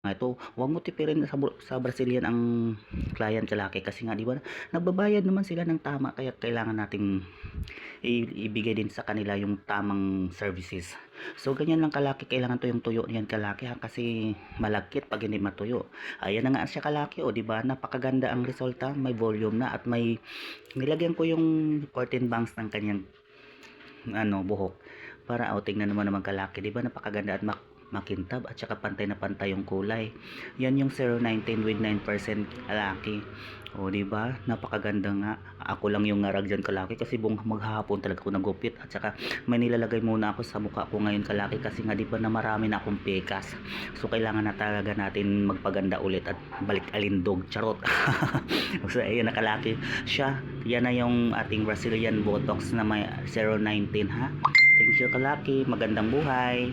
Ito, huwag mo tipirin sa Brazilian ang client kalaki kasi nga 'di ba nagbabayad naman sila ng tama kaya kailangan nating ibigay din sa kanila yung tamang services. So ganyan lang kalaki, kailangan tuyong-tuyo yan kalaki ha kasi malagkit pag hindi matuyo. Ayan na nga siya kalaki, o 'di ba? Napakaganda ang resulta, may volume na at may nilagyan ko yung curtain bangs ng kanyang buhok para tingnan naman naman kalaki, 'di ba? Napakaganda at makintab at saka pantay na pantay yung kulay. Yan yung 019 with 9% kalaki. O, di ba? Napakaganda nga. Ako lang yung ngarag dyan kalaki kasi buong maghapon talaga ako nagupit at saka may nilalagay muna ako sa mukha ko ngayon kalaki kasi nga di ba na marami na akong pekas. So kailangan na talaga natin magpaganda ulit at balik alindog. Charot. So ayun na kalaki siya. Yan na yung ating Brazilian Botox na may 019 ha. Thank you kalaki. Magandang buhay.